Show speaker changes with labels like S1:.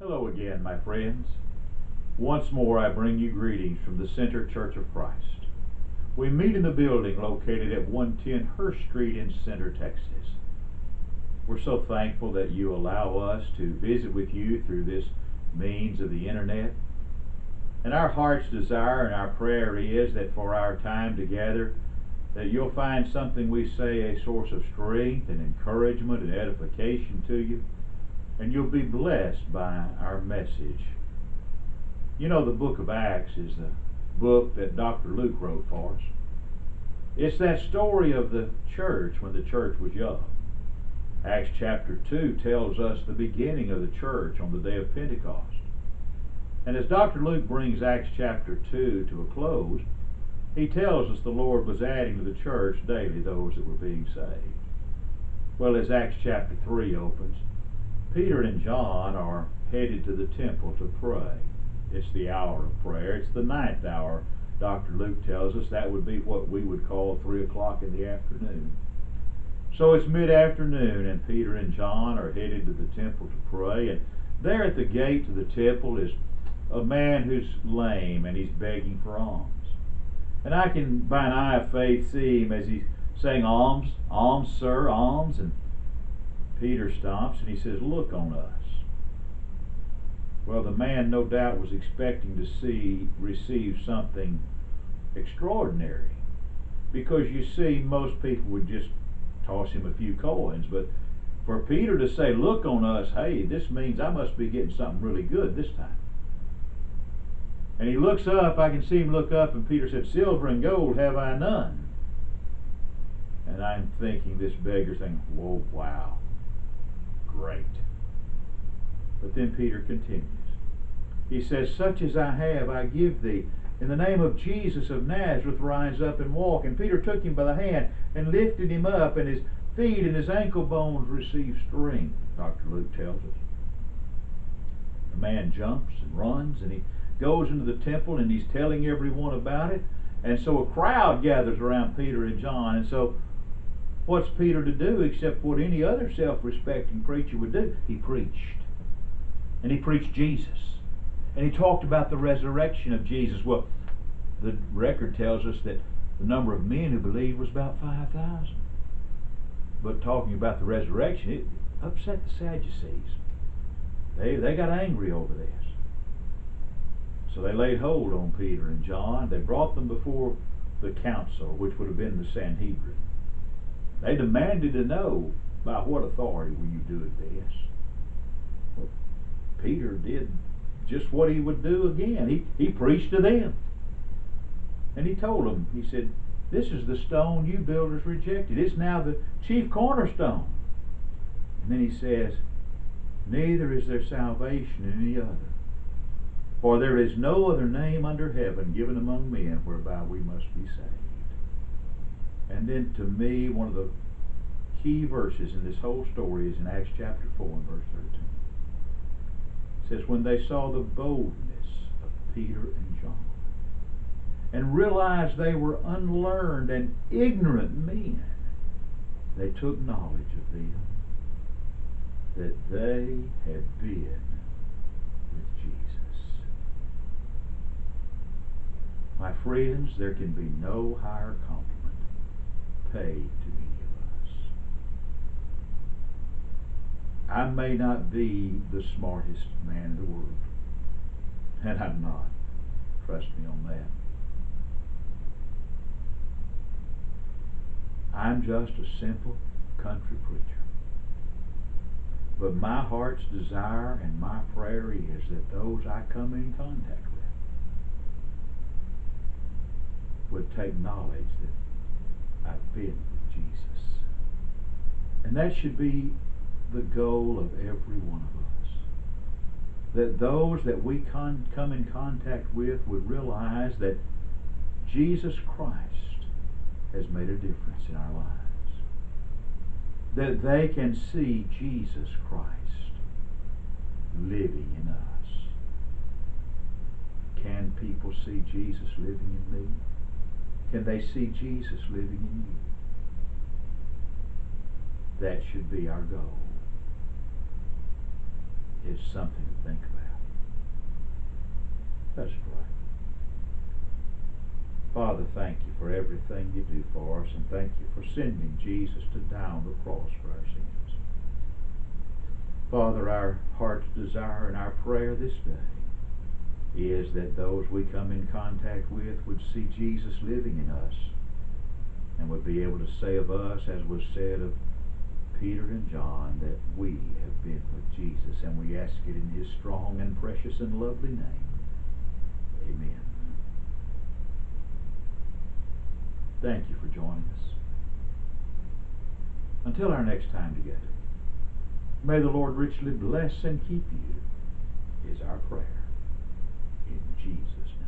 S1: Hello again, my friends. Once more I bring you greetings from the Center Church of Christ. We meet in the building located at 110 Hurst Street in Center, Texas. We're so thankful that you allow us to visit with you through this means of the internet. And our heart's desire and our prayer is that for our time together, that you'll find something we say a source of strength and encouragement and edification to you, and you'll be blessed by our message. You know, the book of Acts is the book that Dr. Luke wrote for us. It's that story of the church when the church was young. Acts chapter 2 tells us the beginning of the church on the day of Pentecost. And as Dr. Luke brings Acts chapter 2 to a close, he tells us the Lord was adding to the church daily those that were being saved. Well, as Acts chapter 3 opens, Peter and John are headed to the temple to pray. It's the hour of prayer. It's the ninth hour. Dr. Luke tells us that would be what we would call 3 o'clock in the afternoon. So it's mid-afternoon, and Peter and John are headed to the temple to pray. And there at the gate to the temple is a man who's lame, and he's begging for alms. And I can, by an eye of faith, see him as he's saying, "Alms, alms, sir, alms." And Peter stops and he says, "Look on us." Well, the man no doubt was expecting to receive something extraordinary, because you see, most people would just toss him a few coins, but for Peter to say, "Look on us," hey, this means I must be getting something really good this time. And he looks up, I can see him look up, and Peter said, "Silver and gold have I none." And I'm thinking, this beggar's thinking, whoa, wow. Great. But then Peter continues. He says, "Such as I have, I give thee. In the name of Jesus of Nazareth, rise up and walk." And Peter took him by the hand and lifted him up, and his feet and his ankle bones received strength, Dr. Luke tells us. The man jumps and runs, and he goes into the temple, and he's telling everyone about it. And so a crowd gathers around Peter and John. And so what's Peter to do except what any other self-respecting preacher would do? He preached. And he preached Jesus. And he talked about the resurrection of Jesus. Well, the record tells us that the number of men who believed was about 5,000. But talking about the resurrection, it upset the Sadducees. They got angry over this. So they laid hold on Peter and John. They brought them before the council, which would have been the Sanhedrin. They demanded to know, by what authority were you doing this? Well, Peter did just what he would do again. He preached to them. And he told them, he said, "This is the stone you builders rejected. It's now the chief cornerstone." And then he says, "Neither is there salvation in any other. For there is no other name under heaven given among men whereby we must be saved." And then, to me, one of the key verses in this whole story is in Acts chapter 4 and verse 13. It says, "When they saw the boldness of Peter and John, and realized they were unlearned and ignorant men, they took knowledge of them, that they had been with Jesus." My friends, there can be no higher compliment paid to any of us. I may not be the smartest man in the world, and I'm not. Trust me on that. I'm just a simple country preacher. But my heart's desire and my prayer is that those I come in contact with would take knowledge that I've been with Jesus. And that should be the goal of every one of us. That those that we come in contact with would realize that Jesus Christ has made a difference in our lives. That they can see Jesus Christ living in us. Can people see Jesus living in me? Can they see Jesus living in you? That should be our goal. is something to think about. Let's pray. Father, thank you for everything you do for us, and thank you for sending Jesus to die on the cross for our sins. Father, our heart's desire and our prayer this day is that those we come in contact with would see Jesus living in us and would be able to say of us, as was said of Peter and John, that we have been with Jesus, and we ask it in his strong and precious and lovely name. Amen. Thank you for joining us. Until our next time together, may the Lord richly bless and keep you, is our prayer. In Jesus' name.